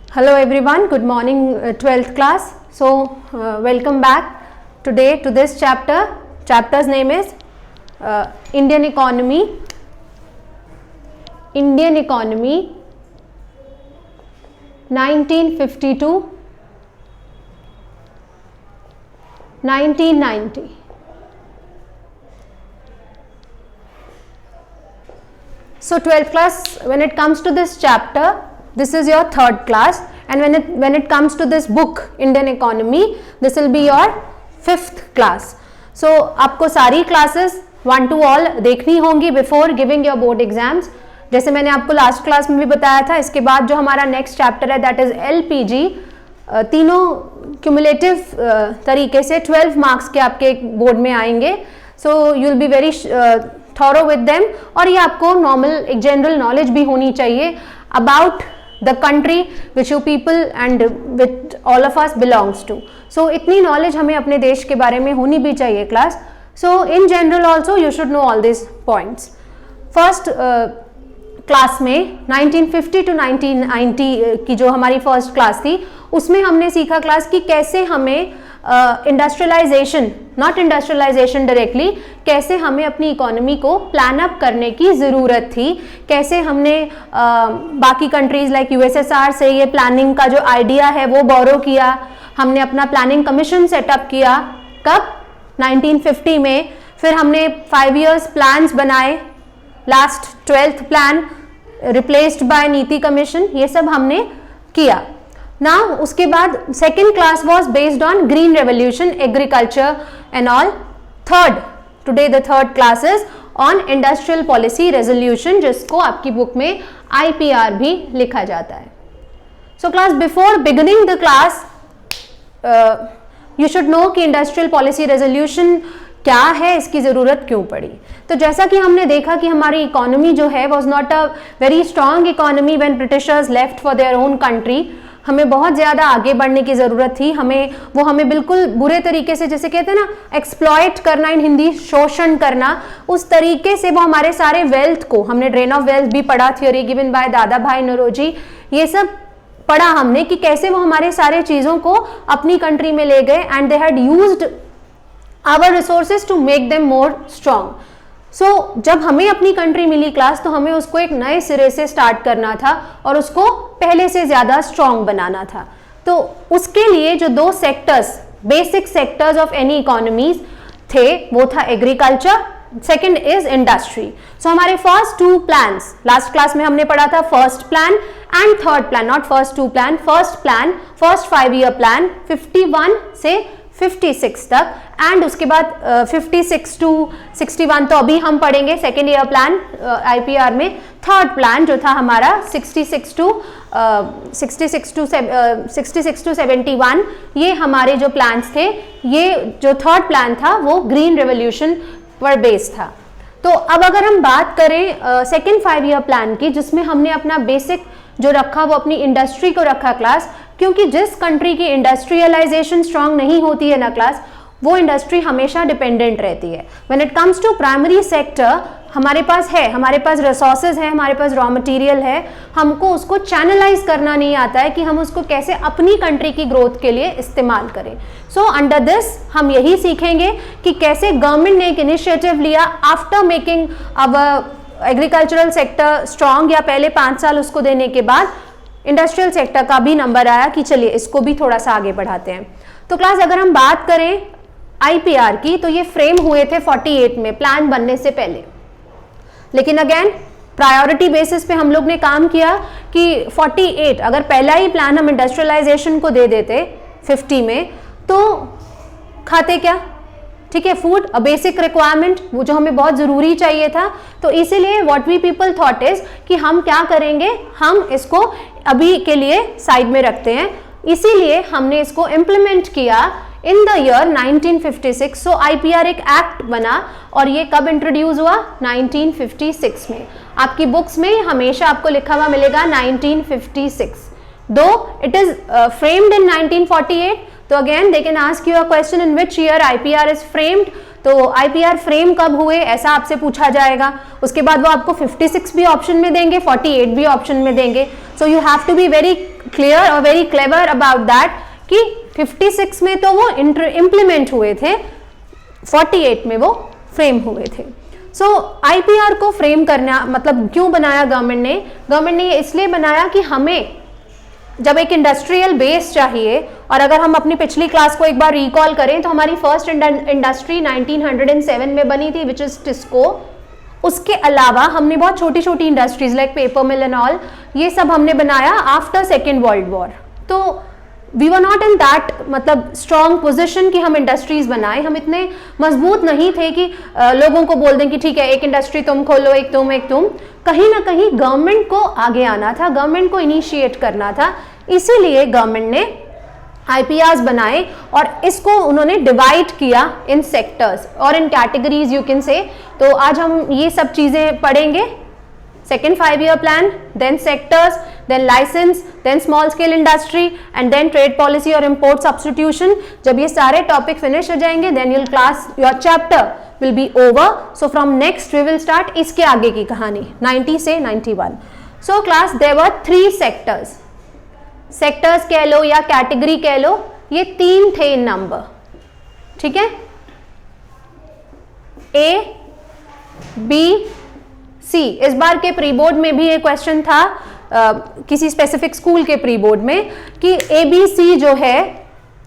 Hello everyone, good morning 12th class. So welcome back today to this chapter. Chapter's name is Indian Economy 1952 1990. So 12th class, when it comes to this chapter, this is your third class, and when it comes to this book Indian Economy, this will be your fifth class. So आपको सारी classes 1 to all देखनी होंगी before giving your board exams. जैसे मैंने आपको last class में भी बताया था, इसके बाद जो हमारा नेक्स्ट चैप्टर है दैट इज LPG, तीनों क्यूमुलेटिव तरीके से 12 मार्क्स के आपके बोर्ड में आएंगे. So you will be very thorough with them, और ये आपको नॉर्मल एक जनरल नॉलेज भी होनी चाहिए about the country which you people and which all of us belongs to. So इतनी नॉलेज हमें अपने देश के बारे में होनी भी चाहिए class. So in general also you should know all this points. First class में 1950 टू 1990 की जो हमारी फर्स्ट क्लास थी, उसमें हमने सीखा क्लास कि कैसे हमें इंडस्ट्रियलाइजेशन, नॉट इंडस्ट्रियलाइजेशन डायरेक्टली, कैसे हमें अपनी इकोनॉमी को प्लान अप करने की ज़रूरत थी, कैसे हमने बाकी कंट्रीज़ लाइक USSR से ये प्लानिंग का जो आइडिया है वो बोरो किया. हमने अपना प्लानिंग कमीशन सेटअप किया कब 1950 में. फिर हमने 5 years प्लान्स बनाए, last 12th plan replaced by नीति कमीशन, ये सब हमने किया. नाउ उसके बाद second class was based on green revolution, agriculture and all. Today the third class is on industrial policy resolution, जिसको आपकी बुक में IPR भी लिखा जाता है. So class, before beginning the class you should know कि इंडस्ट्रियल पॉलिसी रेजोल्यूशन क्या है, इसकी ज़रूरत क्यों पड़ी. तो जैसा कि हमने देखा कि हमारी इकोनॉमी जो है was not a very strong economy when Britishers left for their own country. हमें बहुत ज़्यादा आगे बढ़ने की ज़रूरत थी. हमें बिल्कुल बुरे तरीके से, जैसे कहते हैं ना एक्सप्लॉइट करना, इन हिंदी शोषण करना, उस तरीके से वो हमारे सारे वेल्थ को, हमने ड्रेन ऑफ वेल्थ भी पढ़ा, थ्योरी गिवन बाय दादा भाई नौरोजी, ये सब पढ़ा हमने कि कैसे वो हमारे सारे चीज़ों को अपनी कंट्री में ले गए and they had used our resources to make them more strong. So जब हमें अपनी कंट्री मिली क्लास, तो हमें उसको एक नए सिरे से स्टार्ट करना था और उसको पहले से ज़्यादा स्ट्रॉन्ग बनाना था. तो उसके लिए जो 2 sectors, basic sectors of any economies थे, वो था एग्रीकल्चर, सेकेंड इज इंडस्ट्री. सो हमारे फर्स्ट 2 प्लान्स, लास्ट क्लास में हमने पढ़ा था first plan and third plan, not first 2 plan, first plan, first 5 year plan 51 से 56 तक, एंड उसके बाद 56 टू 61 तो अभी हम पढ़ेंगे सेकेंड ईयर प्लान IPR में. थर्ड प्लान जो था हमारा 66 टू 71, ये हमारे जो प्लान्स थे, ये जो थर्ड प्लान था वो ग्रीन रेवोल्यूशन पर बेस्ड था. तो अब अगर हम बात करें सेकेंड 5 year प्लान की, जिसमें हमने अपना बेसिक जो रखा वो अपनी इंडस्ट्री को रखा क्लास, क्योंकि जिस कंट्री की इंडस्ट्रियलाइजेशन स्ट्रांग नहीं होती है ना क्लास, वो इंडस्ट्री हमेशा डिपेंडेंट रहती है. When it comes to primary sector, हमारे पास रिसोर्सेज है, हमारे पास रॉ मटेरियल है, हमको उसको चैनलाइज करना नहीं आता है कि हम उसको कैसे अपनी कंट्री की ग्रोथ के लिए इस्तेमाल करें. सो अंडर दिस हम यही सीखेंगे कि कैसे गवर्नमेंट ने एक इनिशिएटिव लिया आफ्टर मेकिंग अवर एग्रीकल्चरल सेक्टर स्ट्रांग, या पहले 5 साल उसको देने के बाद इंडस्ट्रियल सेक्टर का भी नंबर आया कि चलिए इसको भी थोड़ा सा आगे बढ़ाते हैं. तो क्लास, अगर हम बात करें IPR की, तो ये फ्रेम हुए थे 48 में, प्लान बनने से पहले. लेकिन अगेन प्रायोरिटी बेसिस पे हम लोग ने काम किया कि 48, अगर पहला ही प्लान हम इंडस्ट्रियलाइजेशन को दे देते 50 में, तो खाते क्या, ठीक है, फूड अ बेसिक रिक्वायरमेंट, वो जो हमें बहुत ज़रूरी चाहिए था. तो इसीलिए what we people thought is कि हम क्या करेंगे, हम इसको अभी के लिए साइड में रखते हैं. इसीलिए हमने इसको इम्प्लीमेंट किया इन द ईयर 1956. सो IPR एक एक्ट बना, और ये कब इंट्रोड्यूस हुआ, 1956 में. आपकी बुक्स में हमेशा आपको लिखा हुआ मिलेगा 1956, दो इट इज फ्रेम्ड इन 1948. तो again they can ask you a question in which year IPR is framed. तो IPR फ्रेम कब हुए, ऐसा आपसे पूछा जाएगा. उसके बाद वो आपको 56 भी ऑप्शन में देंगे, 48 भी ऑप्शन में देंगे. So you have to be very clear और वेरी क्लेवर अबाउट दैट कि 56 में तो वो इम्प्लीमेंट हुए थे, 48 में वो फ्रेम हुए थे। सो आईपीआर को फ्रेम करना मतलब क्यों बनाया गवर्नमेंट ने ये इसलिए बनाया कि हमें जब एक इंडस्ट्रियल बेस चाहिए, और अगर हम अपनी पिछली क्लास को एक बार रिकॉल करें तो हमारी फर्स्ट इंडस्ट्री 1907 में बनी थी, विच इज टिस्को। उसके अलावा हमने बहुत छोटी छोटी industries like paper mill and all, ये सब हमने बनाया आफ्टर सेकेंड वर्ल्ड वॉर। तो we were not in that मतलब स्ट्रॉन्ग पोजिशन कि हम इंडस्ट्रीज बनाए, हम इतने मजबूत नहीं थे कि लोगों को बोल दें कि ठीक है एक इंडस्ट्री तुम खोलो, एक तुम। कहीं ना कहीं गवर्नमेंट को आगे आना था, गवर्नमेंट को इनिशिएट करना था, इसीलिए गवर्नमेंट ने आईपीआर्स बनाए और इसको उन्होंने डिवाइड किया इन सेक्टर्स और इन कैटेगरीज यू कैन से। तो आज हम ये सब चीजें पढ़ेंगे, second 5 year plan, then sectors, then license, then small scale industry and then trade policy और इंपोर्ट सब्स्टिट्यूशन। जब ये सारे टॉपिक फिनिश हो जाएंगे then your chapter will be over. So from next we will start इसके आगे की कहानी 90 से 91। So class there were 3 sectors कह लो या कैटेगरी कह लो, ये 3 थे इन नंबर, ठीक है, ए बी सी। इस बार के प्री बोर्ड में भी एक क्वेश्चन था किसी स्पेसिफिक स्कूल के प्री बोर्ड में कि ABC जो है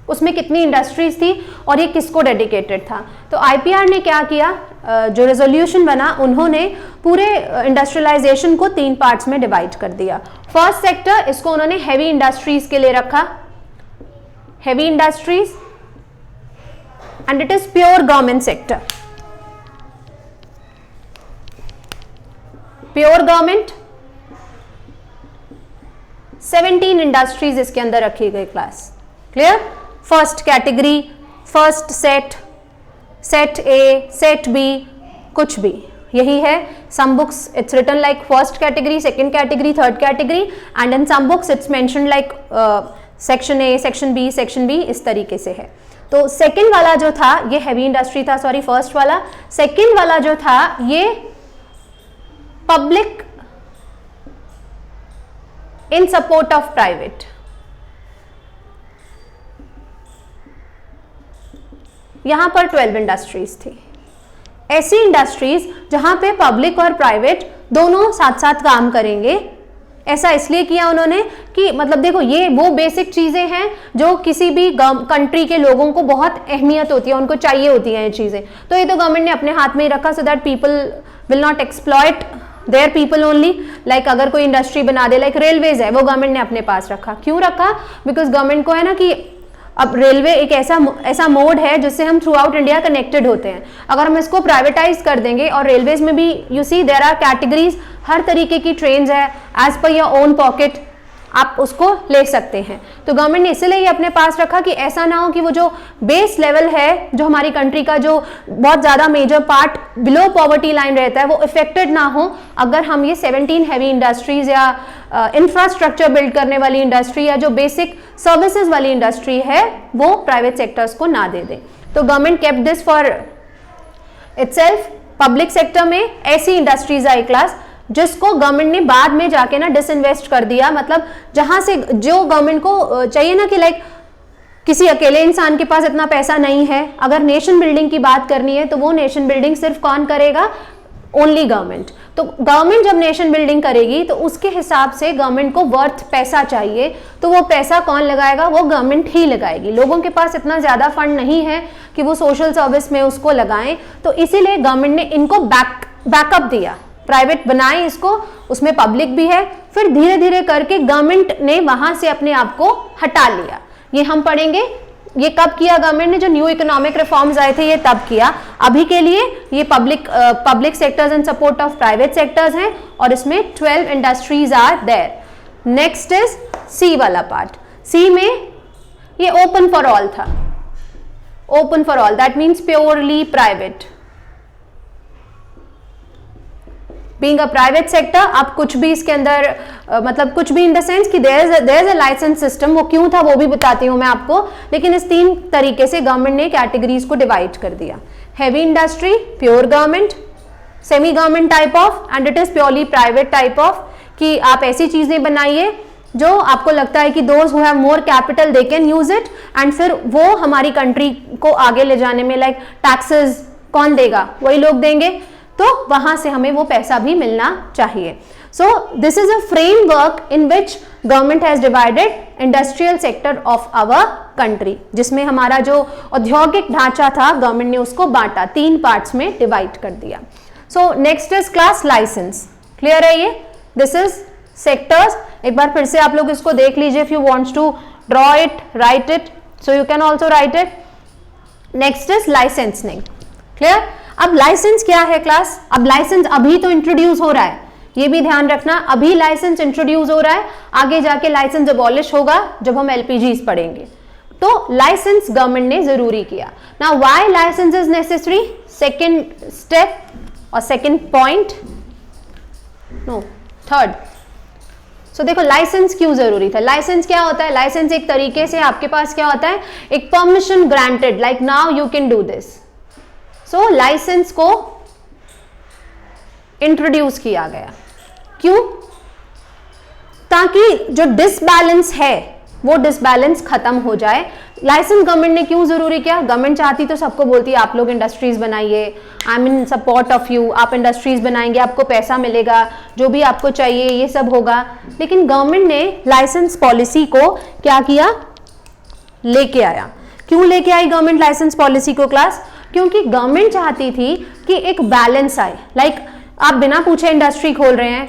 उसमें कितनी इंडस्ट्रीज थी और ये किसको डेडिकेटेड था। तो आईपीआर ने क्या किया, जो रेजोल्यूशन बना उन्होंने पूरे इंडस्ट्रियलाइजेशन को 3 पार्ट्स में डिवाइड कर दिया। फर्स्ट सेक्टर, इसको उन्होंने हैवी इंडस्ट्रीज के लिए रखा, heavy industries, and it is pure government sector, pure government. 17 industries इसके अंदर रखी गई class, clear. First category, first set, set A, set B, कुछ भी यही है। Some books it's written like first category, second category, third category, and in some books it's mention like section A, section B, इस तरीके से है। तो second वाला जो था ये हैवी इंडस्ट्री था, सॉरी फर्स्ट वाला। सेकंड वाला जो था ये public in support of private. यहां पर 12 इंडस्ट्रीज थी, ऐसी इंडस्ट्रीज जहां पे पब्लिक और प्राइवेट दोनों साथ साथ काम करेंगे। ऐसा इसलिए किया उन्होंने कि मतलब देखो ये वो बेसिक चीजें हैं जो किसी भी कंट्री के लोगों को बहुत अहमियत होती है, उनको चाहिए होती हैं ये चीजें। तो ये तो गवर्नमेंट ने अपने हाथ में ही रखा so that people will not exploit there people only. Like अगर कोई इंडस्ट्री बना दे, लाइक रेलवेज है, वो गवर्नमेंट ने अपने पास रखा। क्यों रखा? बिकॉज गवर्नमेंट को है ना कि अब रेलवे एक ऐसा मोड है जिससे हम थ्रू आउट इंडिया कनेक्टेड होते हैं। अगर हम इसको प्राइवेटाइज कर देंगे, और रेलवेज में भी you see there are categories, हर तरीके की ट्रेन्स है, as per your own pocket आप उसको ले सकते हैं। तो गवर्नमेंट ने इसलिए अपने पास रखा कि ऐसा ना हो कि वो जो बेस लेवल है, जो हमारी कंट्री का जो बहुत ज़्यादा major part below poverty line रहता है, वो इफेक्टेड ना हो अगर हम ये 17 हैवी इंडस्ट्रीज या इंफ्रास्ट्रक्चर बिल्ड करने वाली इंडस्ट्री या जो बेसिक सर्विसेज वाली इंडस्ट्री है वो प्राइवेट सेक्टर्स को ना दे दें। तो government kept this for itself. Public sector में ऐसी इंडस्ट्रीज आई क्लास जिसको गवर्नमेंट ने बाद में जाके ना डिसइन्वेस्ट कर दिया। मतलब जहां से जो गवर्नमेंट को चाहिए ना कि लाइक किसी अकेले इंसान के पास इतना पैसा नहीं है, अगर नेशन बिल्डिंग की बात करनी है तो वो नेशन बिल्डिंग सिर्फ कौन करेगा? Only government. तो गवर्नमेंट जब नेशन बिल्डिंग करेगी तो उसके हिसाब से गवर्नमेंट को वर्थ पैसा चाहिए, तो वो पैसा कौन लगाएगा? वो गवर्नमेंट ही लगाएगी। लोगों के पास इतना ज्यादा फंड नहीं है कि वो सोशल सर्विस में उसको लगाएं, तो इसीलिए गवर्नमेंट ने इनको बैकअप दिया, प्राइवेट बनाए इसको, उसमें पब्लिक भी है। फिर धीरे धीरे करके गवर्नमेंट ने वहां से अपने आप को हटा लिया। ये हम पढ़ेंगे ये कब किया गवर्नमेंट ने, जो न्यू इकोनॉमिक रिफॉर्म्स आए थे ये तब किया। अभी के लिए ये public sectors in support of private sectors हैं और इसमें 12 industries are there. Next is C वाला पार्ट। सी में ये ओपन फॉर ऑल था, open for all that means purely private. Being a private sector, आप कुछ भी इसके अंदर मतलब कुछ भी इन द सेंस कि there is a license system, वो क्यों था वो भी बताती हूँ मैं आपको। लेकिन इस 3 तरीके से गवर्नमेंट ने कैटेगरीज को डिवाइड कर दिया। Heavy industry pure government, semi government type of, and it is purely private type of, कि आप ऐसी चीजें बनाइए जो आपको लगता है कि those who have more capital they can use it, and फिर वो हमारी कंट्री को आगे ले जाने में लाइक टैक्सेस कौन देगा, वही लोग देंगे, तो वहां से हमें वो पैसा भी मिलना चाहिए. So this is a framework in which government has divided industrial sector of our country, जिसमें हमारा जो औद्योगिक ढांचा था गवर्नमेंट ने उसको बांटा, 3 पार्ट्स में डिवाइड कर दिया. So next is class license. Clear है ये? This is sectors. एक बार फिर से आप लोग इसको देख लीजिए. If you want to draw it, write it, so you can also write it. Next is licensing. Clear? अब लाइसेंस क्या है क्लास? अब लाइसेंस अभी तो इंट्रोड्यूस हो रहा है, ये भी ध्यान रखना. अभी लाइसेंस इंट्रोड्यूस हो रहा है, आगे जाके लाइसेंस अबॉलिश होगा जब हम एलपीजीज पढ़ेंगे. तो लाइसेंस गवर्नमेंट ने जरूरी किया. Now why license is necessary? Second step और second point, no third. So देखो लाइसेंस क्यों जरूरी था. लाइसेंस क्या होता है? लाइसेंस एक तरीके से आपके पास क्या होता है, एक permission granted, like now you can do this. So license को इंट्रोड्यूस किया गया. क्यों? ताकि जो डिसबैलेंस है वो डिसबैलेंस खत्म हो जाए. लाइसेंस गवर्नमेंट ने क्यों जरूरी किया? गवर्नमेंट चाहती तो सबको बोलती है आप लोग इंडस्ट्रीज बनाइए, I am in support of you, आप इंडस्ट्रीज बनाएंगे, आपको पैसा मिलेगा, जो भी आपको चाहिए ये सब होगा. लेकिन गवर्नमेंट ने लाइसेंस पॉलिसी को क्या किया, लेके आया. क्यों लेके आई गवर्नमेंट लाइसेंस पॉलिसी को क्लास? क्योंकि गवर्नमेंट चाहती थी कि एक बैलेंस आए. लाइक आप बिना पूछे इंडस्ट्री खोल रहे हैं,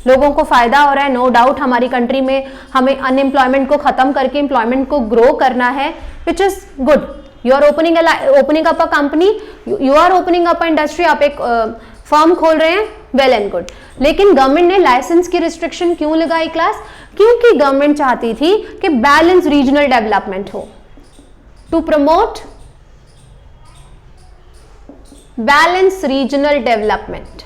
लोगों को फायदा हो रहा है, नो डाउट. हमारी कंट्री में हमें अनएम्प्लॉयमेंट को खत्म करके एम्प्लॉयमेंट को ग्रो करना है, which is good. You are opening up a company, you are opening up a industry, आप एक फर्म खोल रहे हैं, वेल एंड गुड. लेकिन गवर्नमेंट ने लाइसेंस की रिस्ट्रिक्शन क्यों लगाई क्लास? क्योंकि गवर्नमेंट चाहती थी कि बैलेंस रीजनल डेवलपमेंट हो, to promote balance regional development.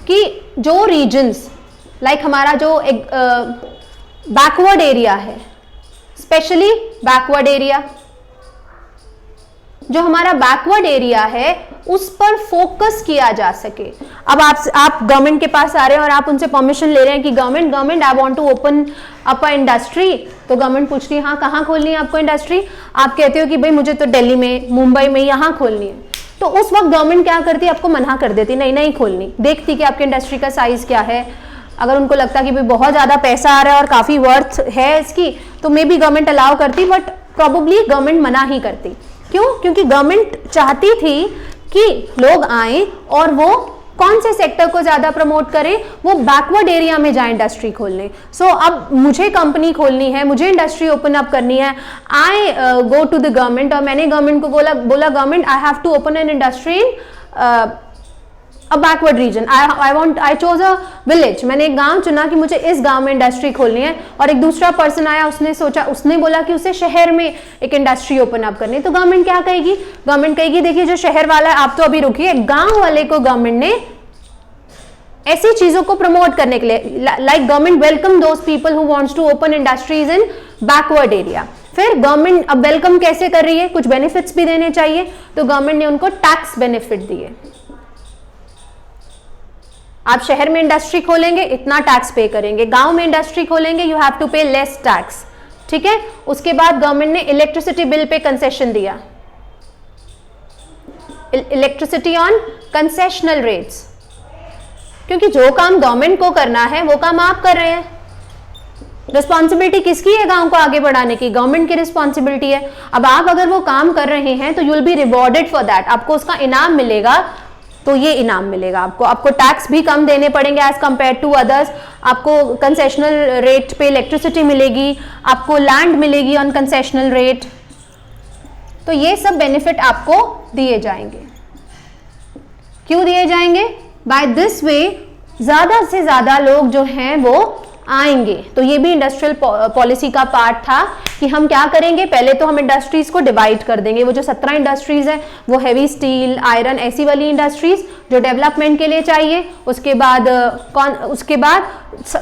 कि जो रीजन्स लाइक हमारा जो एक बैकवर्ड एरिया है, स्पेशली बैकवर्ड एरिया, जो हमारा बैकवर्ड एरिया है उस पर फोकस किया जा सके. अब आप गवर्नमेंट के पास आ रहे हैं और आप उनसे परमिशन ले रहे हैं कि government I want to open up a industry. तो गवर्नमेंट पूछती है हाँ कहाँ खोलनी है आपको इंडस्ट्री? आप कहते हो कि भाई मुझे तो दिल्ली में, मुंबई में, यहाँ खोलनी है. तो उस वक्त गवर्नमेंट क्या करती है, आपको मना कर देती, नहीं खोलनी. देखती कि आपकी इंडस्ट्री का साइज क्या है. अगर उनको लगता कि भाई बहुत ज्यादा पैसा आ रहा है और काफी वर्थ है इसकी, तो मे बी गवर्नमेंट अलाउ करती, बट प्रोबेबली गवर्नमेंट मना ही करती. क्यों? क्योंकि गवर्नमेंट चाहती थी कि लोग आए और वो कौन से सेक्टर को ज्यादा प्रमोट करें, वो बैकवर्ड एरिया में जाए इंडस्ट्री खोलने. सो अब मुझे कंपनी खोलनी है, मुझे इंडस्ट्री ओपन अप करनी है, I go to the government, और मैंने गवर्नमेंट को बोला government I have to open an industry in a backward region. I chose a village. मैंने एक गांव चुना कि मुझे इस गांव में इंडस्ट्री खोलनी है, और एक दूसरा पर्सन आया, उसने बोला कि उसे शहर में एक इंडस्ट्री ओपन अप करनी है. तो गवर्नमेंट क्या कहेगी? गवर्नमेंट कहेगी देखिए जो शहर वाला है आप तो अभी रुकिए, गांव वाले को गवर्नमेंट ने ऐसी चीजों को प्रमोट करने के लिए, like government welcome those people who wants to open industries in backward area. फिर गवर्नमेंट अब वेलकम कैसे कर रही है, कुछ बेनिफिट्स भी देने चाहिए, तो गवर्नमेंट ने उनको टैक्स बेनिफिट दिए. आप शहर में इंडस्ट्री खोलेंगे इतना टैक्स पे करेंगे, गांव में इंडस्ट्री खोलेंगे यू हैव टू पे लेस टैक्स. ठीक है. उसके बाद गवर्नमेंट ने इलेक्ट्रिसिटी बिल पे कंसेशन दिया, इलेक्ट्रिसिटी ऑन कंसेशनल रेट्स, क्योंकि जो काम गवर्नमेंट को करना है वो काम आप कर रहे हैं. रिस्पॉन्सिबिलिटी किसकी है गांव को आगे बढ़ाने की? गवर्नमेंट की रिस्पॉन्सिबिलिटी है. अब आप अगर वो काम कर रहे हैं तो you will be rewarded for that, आपको उसका इनाम मिलेगा. तो ये इनाम मिलेगा आपको टैक्स भी कम देने पड़ेंगे एज कंपेयर टू अदर्स. आपको कंसेशनल रेट पे इलेक्ट्रिसिटी मिलेगी, आपको लैंड मिलेगी ऑन कंसेशनल रेट. तो ये सब बेनिफिट आपको दिए जाएंगे. क्यों दिए जाएंगे? बाय दिस वे ज्यादा से ज्यादा लोग जो हैं वो आएंगे. तो ये भी इंडस्ट्रियल पॉलिसी का पार्ट था कि हम क्या करेंगे, पहले तो हम इंडस्ट्रीज को डिवाइड कर देंगे. वो जो 17 इंडस्ट्रीज है वो हैवी स्टील, आयरन, ऐसी वाली इंडस्ट्रीज जो डेवलपमेंट के लिए चाहिए. उसके बाद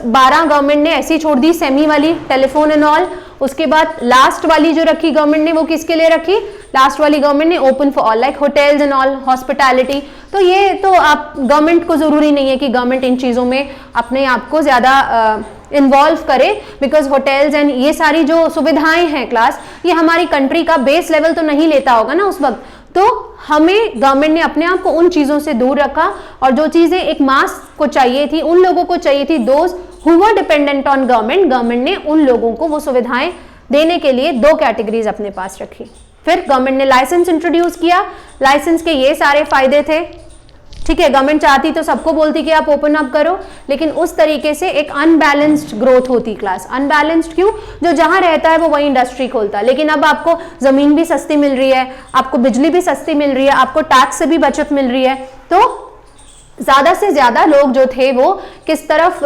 12 गवर्नमेंट ने ऐसी छोड़ दी, सेमी वाली, टेलीफोन एंड ऑल। उसके बाद लास्ट वाली जो रखी गवर्नमेंट ने, वो किसके लिए रखी? लास्ट वाली गवर्नमेंट ने open for all, like hotels and all, hospitality. तो ये तो आप गवर्नमेंट को जरूरी नहीं है कि गवर्नमेंट इन चीजों में अपने आप को ज्यादा इन्वॉल्व करे, बिकॉज होटल्स एंड ये सारी जो सुविधाएं हैं क्लास, ये हमारी कंट्री का बेस लेवल तो नहीं लेता होगा ना उस वक्त। तो हमें गवर्नमेंट ने अपने आप को उन चीजों से दूर रखा, और जो चीजें एक मास को चाहिए थी, उन लोगों को चाहिए थी, those who were dependent on government, government ने उन लोगों को वो सुविधाएं देने के लिए 2 कैटेगरीज अपने पास रखी। फिर गवर्नमेंट ने लाइसेंस इंट्रोड्यूस किया। लाइसेंस के ये सारे फायदे थे, ठीक है। गवर्नमेंट चाहती तो सबको बोलती कि आप ओपन अप करो, लेकिन उस तरीके से एक अनबैलेंस्ड ग्रोथ होती क्लास। अनबैलेंस्ड क्यों? जो जहां रहता है वो वही इंडस्ट्री खोलता है, लेकिन अब आपको जमीन भी सस्ती मिल रही है, आपको बिजली भी सस्ती मिल रही है, आपको टैक्स से भी बचत मिल रही है, तो ज्यादा से ज्यादा लोग जो थे वो किस तरफ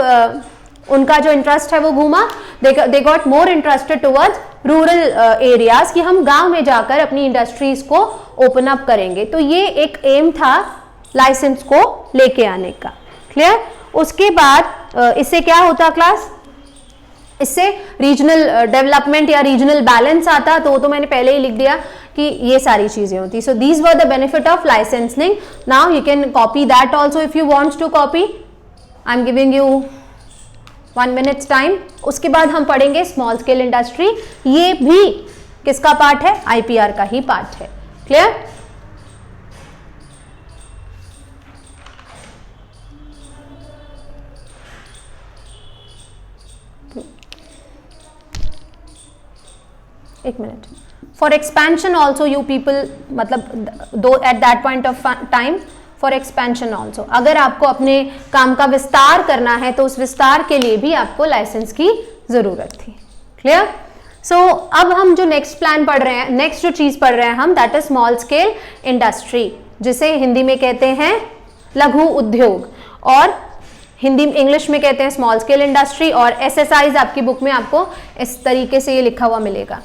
उनका जो इंटरेस्ट है वो घूमा, they got more interested towards rural areas, कि हम गांव में जाकर अपनी इंडस्ट्रीज को ओपन अप करेंगे। तो ये एक एम था लाइसेंस को लेके आने का। क्लियर? उसके बाद इससे क्या होता क्लास? इससे रीजनल डेवलपमेंट या रीजनल बैलेंस आता। तो मैंने पहले ही लिख दिया कि ये सारी चीजें होती। So these were the benefit of licensing. Now you can copy that also if you wants to copy. I am giving you 1 minute time. उसके बाद हम पढ़ेंगे स्मॉल स्केल इंडस्ट्री। ये भी किसका पार्ट है? आईपीआर का ही पार्ट है। क्लियर? एक minute. For expansion also you people, मतलब दो at that point of time, for expansion also, अगर आपको अपने काम का विस्तार करना है तो उस विस्तार के लिए भी आपको लाइसेंस की जरूरत थी। क्लियर? सो अब हम जो नेक्स्ट प्लान पढ़ रहे हैं, नेक्स्ट जो चीज पढ़ रहे हैं हम, that is small scale industry, जिसे हिंदी में कहते हैं लघु उद्योग, और हिंदी इंग्लिश में कहते हैं स्मॉल स्केल इंडस्ट्री। और एसएसआईज आपकी बुक में आपको इस तरीके से ये लिखा हुआ मिलेगा।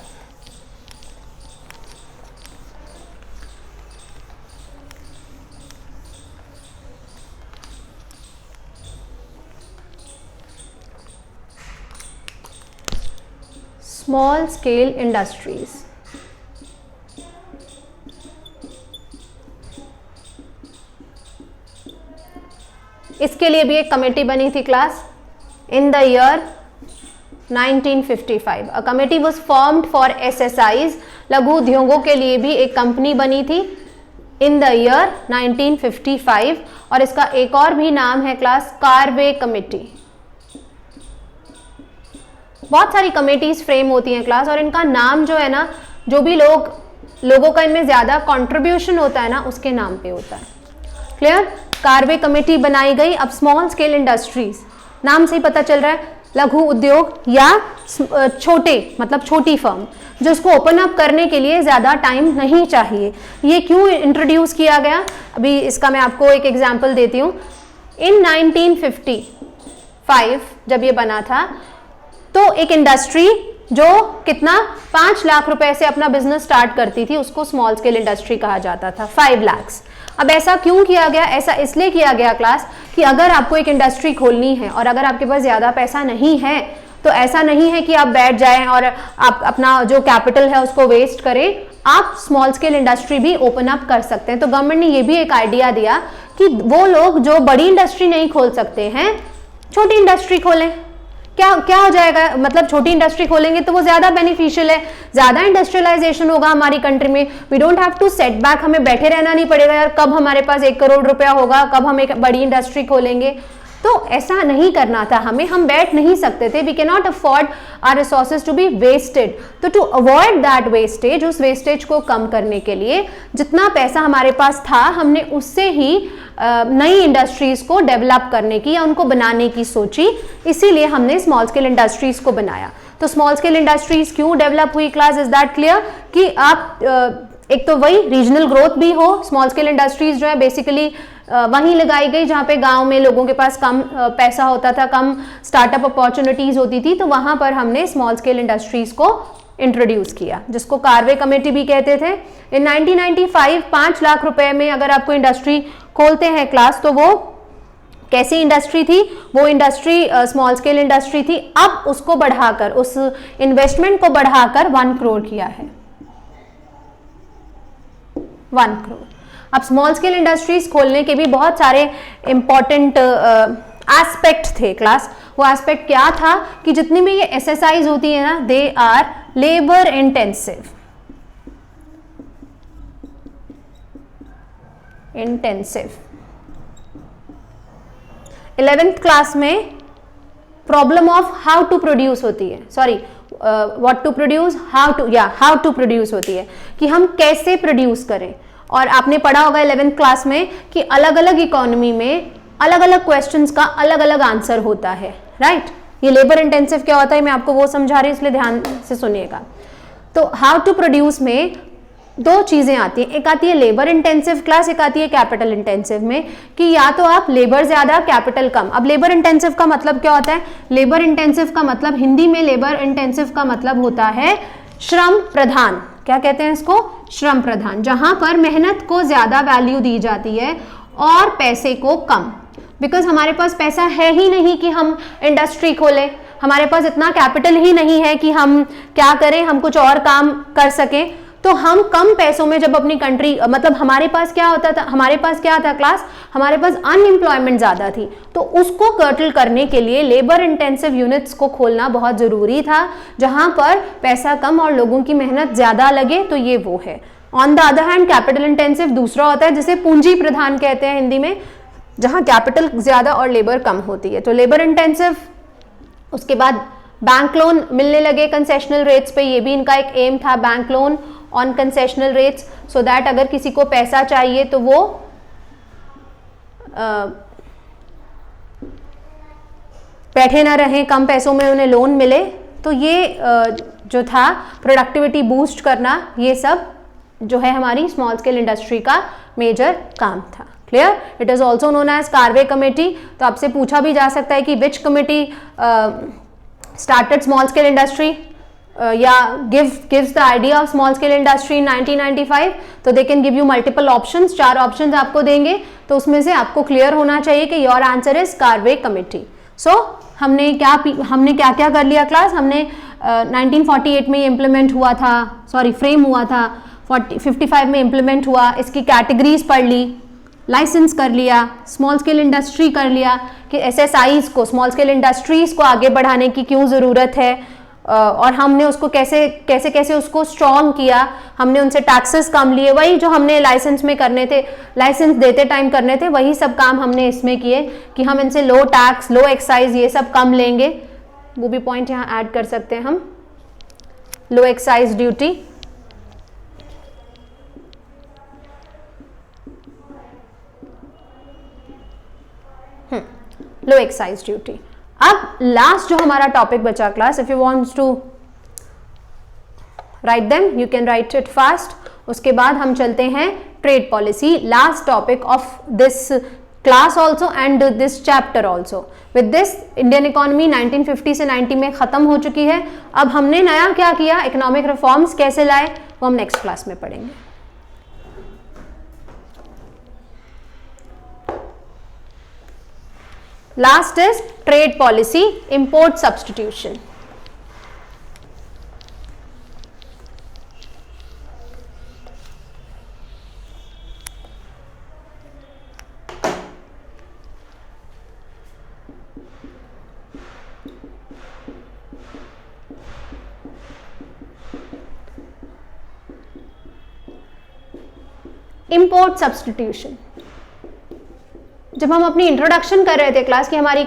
स्मॉल स्केल इंडस्ट्रीज, इसके लिए भी एक कमेटी बनी थी class in the year 1955। A committee was formed for SSIs, लघु उद्योगों के लिए भी एक कंपनी बनी थी इन द ईयर 1955, और इसका एक और भी नाम है क्लास कार्वे कमेटी। बहुत सारी कमेटीज फ्रेम होती हैं क्लास, और इनका नाम जो है ना, जो भी लोगों का इनमें ज्यादा कंट्रीब्यूशन होता है ना, उसके नाम पे होता है। क्लियर? कार्वे कमेटी बनाई गई। अब स्मॉल स्केल इंडस्ट्रीज, नाम से ही पता चल रहा है लघु उद्योग या छोटे, मतलब छोटी फर्म, जिसको ओपन अप करने के लिए ज्यादा टाइम नहीं चाहिए। ये क्यों इंट्रोड्यूस किया गया? अभी इसका मैं आपको एक एग्जांपल देती हूँ। इन 1955 जब ये बना था, तो एक इंडस्ट्री जो कितना 5 लाख रुपए से अपना बिजनेस स्टार्ट करती थी, उसको स्मॉल स्केल इंडस्ट्री कहा जाता था। 5 लाख। अब ऐसा क्यों किया गया? ऐसा इसलिए किया गया क्लास कि अगर आपको एक इंडस्ट्री खोलनी है और अगर आपके पास ज्यादा पैसा नहीं है, तो ऐसा नहीं है कि आप बैठ जाएं और आप अपना जो कैपिटल है उसको वेस्ट करें। आप स्मॉल स्केल इंडस्ट्री भी ओपन अप कर सकते हैं। तो गवर्नमेंट ने ये भी एक आइडिया दिया कि वो लोग जो बड़ी इंडस्ट्री नहीं खोल सकते हैं, छोटी इंडस्ट्री खोलें। क्या हो जाएगा? मतलब छोटी इंडस्ट्री खोलेंगे तो वो ज्यादा बेनिफिशियल है, ज्यादा इंडस्ट्रियलाइजेशन होगा हमारी कंट्री में। We don't have to set back, हमें बैठे रहना नहीं पड़ेगा यार कब हमारे पास 1 करोड़ रुपया होगा, कब हम एक बड़ी इंडस्ट्री खोलेंगे। तो ऐसा नहीं करना था हमें, हम बैठ नहीं सकते थे। We can not afford our resources to be wasted. तो टू अवॉइड दैट वेस्टेज, उस वेस्टेज को कम करने के लिए जितना पैसा हमारे पास था, हमने उससे ही नई इंडस्ट्रीज को डेवलप करने की या उनको बनाने की सोची। इसीलिए हमने स्मॉल स्केल इंडस्ट्रीज को बनाया। तो स्मॉल स्केल इंडस्ट्रीज क्यों डेवलप हुई क्लास? Is that clear? कि आप एक तो वही रीजनल ग्रोथ भी हो। स्मॉल स्केल इंडस्ट्रीज जो है बेसिकली वहीं लगाई गई जहाँ पे गांव में लोगों के पास कम पैसा होता था, कम स्टार्टअप अपॉर्चुनिटीज होती थी, तो वहां पर हमने स्मॉल स्केल इंडस्ट्रीज को इंट्रोड्यूस किया, जिसको कार्वे कमेटी भी कहते थे। इन 1995 5 लाख रुपए में अगर आपको इंडस्ट्री खोलते हैं क्लास, तो वो कैसी इंडस्ट्री थी? वो इंडस्ट्री स्मॉल स्केल इंडस्ट्री थी। अब उसको बढ़ाकर, उस इन्वेस्टमेंट को बढ़ाकर 1 करोड़ किया है, 1 करोड़। अब स्मॉल स्केल इंडस्ट्रीज खोलने के भी बहुत सारे इंपॉर्टेंट एस्पेक्ट थे क्लास। वो एस्पेक्ट क्या था कि जितनी भी ये एसएसआईज होती है ना, they are labour intensive, intensive. 11th class में problem of how to produce होती है, sorry what to produce, how to produce होती है कि हम कैसे प्रोड्यूस करें। और आपने पढ़ा होगा 11th क्लास में कि अलग अलग इकोनॉमी में अलग अलग क्वेश्चंस का अलग अलग आंसर होता है, राइट। ये लेबर इंटेंसिव क्या होता है मैं आपको वो समझा रही हूँ, इसलिए ध्यान से सुनिएगा। तो हाउ टू प्रोड्यूस में 2 चीजें आती हैं, एक आती है लेबर इंटेंसिव क्लास, एक आती है कैपिटल इंटेंसिव में, कि या तो आप लेबर ज्यादा कैपिटल कम। अब लेबर इंटेंसिव का मतलब क्या होता है? लेबर इंटेंसिव का मतलब, हिंदी में लेबर इंटेंसिव का मतलब होता है श्रम प्रधान। क्या कहते हैं इसको? श्रम प्रधान, जहां पर मेहनत को ज्यादा वैल्यू दी जाती है और पैसे को कम। बिकॉज हमारे पास पैसा है ही नहीं कि हम इंडस्ट्री खोलें, हमारे पास इतना कैपिटल ही नहीं है कि हम क्या करें, हम कुछ और काम कर सकें। तो हम कम पैसों में जब अपनी कंट्री, मतलब हमारे पास क्या होता था, हमारे पास क्या था क्लास, हमारे पास अनएम्प्लॉयमेंट ज्यादा थी। तो उसको कर्टल करने के लिए लेबर इंटेंसिव यूनिट्स को खोलना बहुत जरूरी था, जहां पर पैसा कम और लोगों की मेहनत ज्यादा लगे। तो ये वो है। On the other hand capital intensive दूसरा होता है, जिसे पूंजी प्रधान कहते हैं हिंदी में, जहां कैपिटल ज्यादा और लेबर कम होती है। तो लेबर इंटेंसिव, उसके बाद बैंक लोन मिलने लगे कंसेशनल रेट्स पे, ये भी इनका एक एम था, bank loan on concessional rates, so that अगर किसी को पैसा चाहिए तो वो बैठे ना रहें, कम पैसों में उन्हें लोन मिले। तो ये जो था प्रोडक्टिविटी बूस्ट करना, ये सब जो है हमारी स्मॉल स्केल इंडस्ट्री का मेजर काम था। Clear? It is also known as Karve committee. तो आपसे पूछा भी जा सकता है कि which committee started small scale industry या gives the idea of small scale industry in 1995। तो they can give you multiple options, 4 options आपको देंगे, तो उसमें से आपको क्लियर होना चाहिए कि your answer is Karve committee. So हमने क्या क्या कर लिया क्लास? हमने 1948 में इम्प्लीमेंट हुआ था, सॉरी फ्रेम हुआ था, 55 में इम्प्लीमेंट हुआ, इसकी कैटेगरीज पढ़ ली, लाइसेंस कर लिया, स्मॉल स्केल इंडस्ट्री कर लिया कि एसएसआईज को, स्मॉल स्केल इंडस्ट्रीज को आगे बढ़ाने की क्यों ज़रूरत है, और हमने उसको कैसे उसको स्ट्रॉन्ग किया। हमने उनसे टैक्सेस कम लिए, वही जो हमने लाइसेंस में करने थे, लाइसेंस देते टाइम करने थे, वही सब काम हमने इसमें किए कि हम इनसे लो टैक्स, लो एक्साइज, ये सब कम लेंगे। वो भी पॉइंट यहाँ ऐड कर सकते हैं हम, low excise duty, low excise duty. अब लास्ट जो हमारा टॉपिक बचा class, if you wants to write them you can write it fast. उसके बाद हम चलते हैं trade policy, last topic of this class also and this chapter also. With this Indian economy 1950 से 90 में खत्म हो चुकी है। अब हमने नया क्या किया, इकोनॉमिक रिफॉर्म्स कैसे लाए, वो हम नेक्स्ट क्लास में पढ़ेंगे। Last is trade policy, import substitution. Import substitution. जब हम अपनी इंट्रोडक्शन कर रहे थे क्लास की हमारी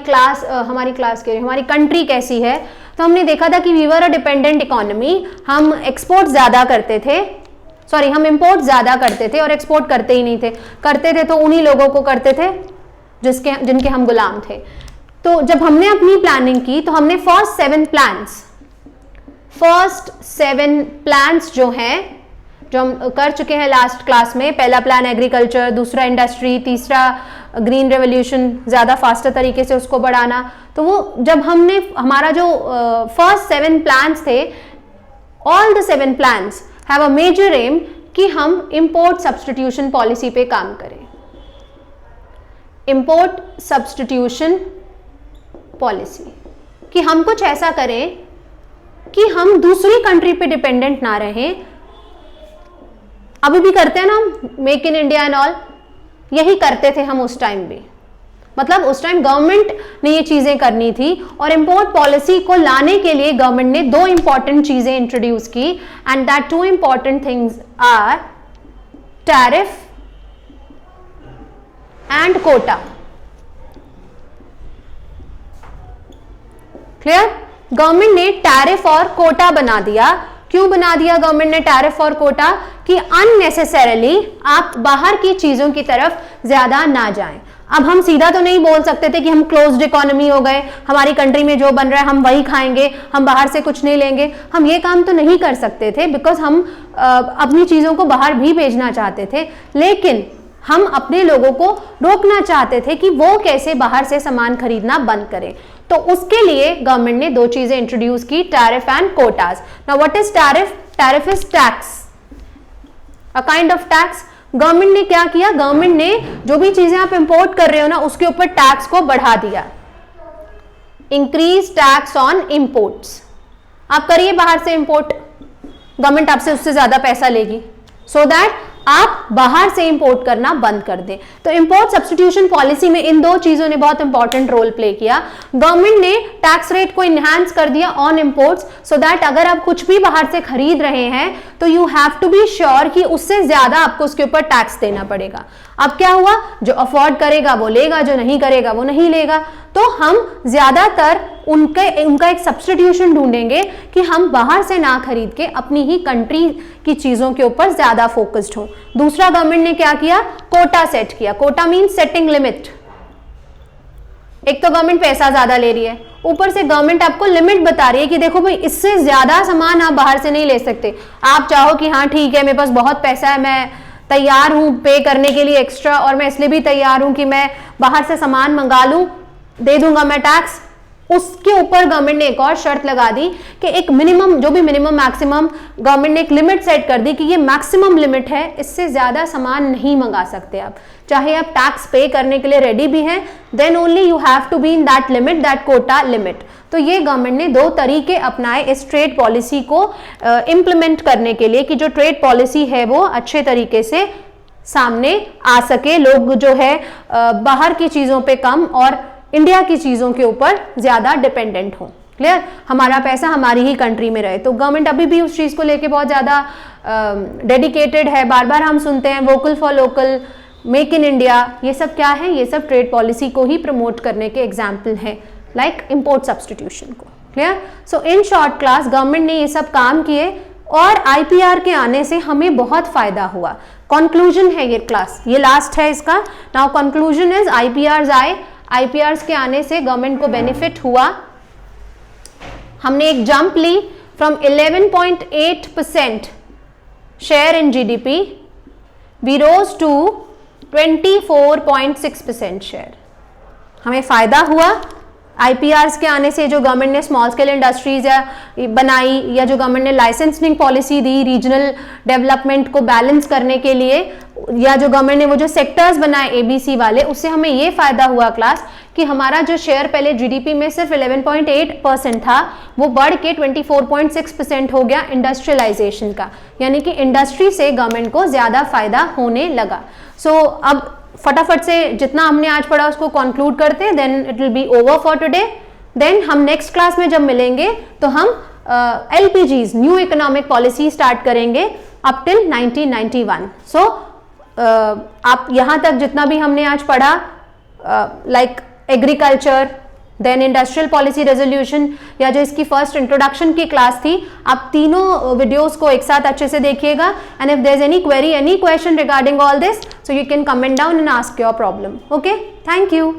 कंट्री कैसी है, तो हमने देखा था कि we were a dependent economy. हम एक्सपोर्ट ज्यादा करते थे, सॉरी हम इंपोर्ट ज्यादा करते थे और एक्सपोर्ट करते ही नहीं थे। करते थे तो उन्हीं लोगों को करते थे जिनके हम गुलाम थे। तो जब हमने अपनी प्लानिंग की तो हमने फर्स्ट 7 प्लान्स जो हैं, जो हम कर चुके हैं लास्ट क्लास में, पहला प्लान एग्रीकल्चर, दूसरा इंडस्ट्री, तीसरा ग्रीन रेवोल्यूशन, ज़्यादा फास्टर तरीके से उसको बढ़ाना। तो वो जब हमने हमारा जो फर्स्ट 7 प्लान्स थे, all the 7 plans have a major aim कि हम इंपोर्ट सब्स्टिट्यूशन पॉलिसी पे काम करें। इंपोर्ट सब्स्टिट्यूशन पॉलिसी, कि हम कुछ ऐसा करें कि हम दूसरी कंट्री पे डिपेंडेंट ना रहें। अभी भी करते हैं ना make in India and all, यही करते थे हम उस टाइम भी। मतलब उस टाइम गवर्नमेंट ने ये चीजें करनी थी और इंपोर्ट पॉलिसी को लाने के लिए गवर्नमेंट ने दो इंपॉर्टेंट चीजें इंट्रोड्यूस की, and that two important things are tariff and quota. Clear? Government ने टैरिफ और कोटा बना दिया। क्यों बना दिया गवर्नमेंट ने टैरिफ और कोटा? कि अननेसेसरीली आप बाहर की चीजों की तरफ ज्यादा ना जाएं। अब हम सीधा तो नहीं बोल सकते थे कि हम क्लोज्ड इकोनॉमी हो गए, हमारी कंट्री में जो बन रहा है हम वही खाएंगे, हम बाहर से कुछ नहीं लेंगे। हम ये काम तो नहीं कर सकते थे, बिकॉज हम अपनी चीजों को बाहर भी भेजना चाहते थे, लेकिन हम अपने लोगों को रोकना चाहते थे कि वो कैसे बाहर से सामान खरीदना बंद करें। तो उसके लिए गवर्नमेंट ने दो चीजें इंट्रोड्यूस की, tariff and quotas. Now what is tariff? Tariff is tax, a kind of tax. Government ने क्या किया? गवर्नमेंट ने जो भी चीजें आप इंपोर्ट कर रहे हो ना, उसके ऊपर टैक्स को बढ़ा दिया। Increase tax on imports. आप करिए बाहर से इंपोर्ट, गवर्नमेंट आपसे उससे ज्यादा पैसा लेगी, सो दैट आप बाहर से इंपोर्ट करना बंद कर दें। तो इंपोर्ट सब्स्टिट्यूशन पॉलिसी में इन दो चीजों ने बहुत इंपॉर्टेंट रोल प्ले किया। गवर्नमेंट ने टैक्स रेट को इनहैंस कर दिया ऑन इंपोर्ट्स, सो दैट अगर आप कुछ भी बाहर से खरीद रहे हैं तो you have to be sure कि उससे ज्यादा आपको उसके ऊपर टैक्स देना पड़ेगा। अब क्या हुआ? जो अफोर्ड करेगा वो लेगा, जो नहीं करेगा वो नहीं लेगा। तो हम ज्यादातर उनका एक सब्स्टिट्यूशन ढूंढेंगे कि हम बाहर से ना खरीद के अपनी ही कंट्री की चीजों के ऊपर ज्यादा फोकस्ड हो। दूसरा, गवर्नमेंट ने क्या किया? कोटा सेट किया। Quota means setting limit. एक तो गवर्नमेंट पैसा ज्यादा ले रही है, ऊपर से गवर्नमेंट आपको लिमिट बता रही है कि देखो भाई इससे ज्यादा सामान आप बाहर से नहीं ले सकते। आप चाहो कि हाँ ठीक है मेरे पास बहुत पैसा है, मैं तैयार हूं पे करने के लिए एक्स्ट्रा, और मैं इसलिए भी तैयार हूं कि मैं बाहर से सामान मंगा लूं, दे दूंगा मैं टैक्स। उसके ऊपर गवर्नमेंट ने एक और शर्त लगा दी कि एक मिनिमम, जो भी मिनिमम मैक्सिमम, गवर्नमेंट ने एक लिमिट सेट कर दी कि ये मैक्सिमम लिमिट है, इससे ज्यादा सामान नहीं मंगा सकते आप। चाहे आप टैक्स पे करने के लिए रेडी भी हैं, then only you have to be in that limit, that quota limit. तो ये गवर्नमेंट ने दो तरीके अपनाए इस ट्रेड पॉलिसी को इम्प्लीमेंट करने के लिए कि जो ट्रेड पॉलिसी है वो अच्छे तरीके से सामने आ सके, लोग जो है बाहर की चीजों पे कम और इंडिया की चीजों के ऊपर ज्यादा डिपेंडेंट हो। क्लियर? हमारा पैसा हमारी ही कंट्री में रहे। तो गवर्नमेंट अभी भी उस चीज को लेके बहुत ज्यादा डेडिकेटेड है। बार बार हम सुनते हैं vocal for local, make in India, ये सब क्या है? ये सब ट्रेड पॉलिसी को ही प्रमोट करने के एग्जाम्पल हैं, लाइक इंपोर्ट सब्स्टिट्यूशन को। Clear? So in short class government ने ये सब काम किए और आईपीआर के आने से हमें बहुत फायदा हुआ। कंक्लूजन है ये क्लास, ये लास्ट है इसका। नाउ कंक्लूजन इज आईपीआर्स आए, आईपीआर्स के आने से गवर्नमेंट को बेनिफिट हुआ। हमने एक जंप ली from 11.8% share in GDP, we rose to 24.6% share. हमें फायदा हुआ आईपीआर्स के आने से। जो गवर्नमेंट ने स्मॉल स्केल इंडस्ट्रीज या बनाई, या जो गवर्नमेंट ने लाइसेंसिंग पॉलिसी दी रीजनल डेवलपमेंट को बैलेंस करने के लिए, या जो गवर्नमेंट ने वो जो सेक्टर्स बनाए एबीसी वाले, उससे हमें ये फायदा हुआ क्लास कि हमारा जो शेयर पहले जीडीपी में सिर्फ 11.8% था, वो बढ़ के 24.6% हो गया इंडस्ट्रियलाइजेशन का, यानी कि इंडस्ट्री से गवर्नमेंट को ज्यादा फायदा होने लगा। सो अब फटाफट से जितना हमने आज पढ़ा उसको कंक्लूड करते हैं, then it will be over for today. Then हम नेक्स्ट क्लास में जब मिलेंगे तो हम LPGs, new economic policy start करेंगे अप टिल 1991। सो आप यहाँ तक जितना भी हमने आज पढ़ा, like agriculture, then industrial policy resolution, या जो इसकी फर्स्ट इंट्रोडक्शन की क्लास थी, आप तीनों वीडियोस को एक साथ अच्छे से देखिएगा। And if there is any query, any question regarding all this, so you can comment down and ask your problem. Okay, thank you.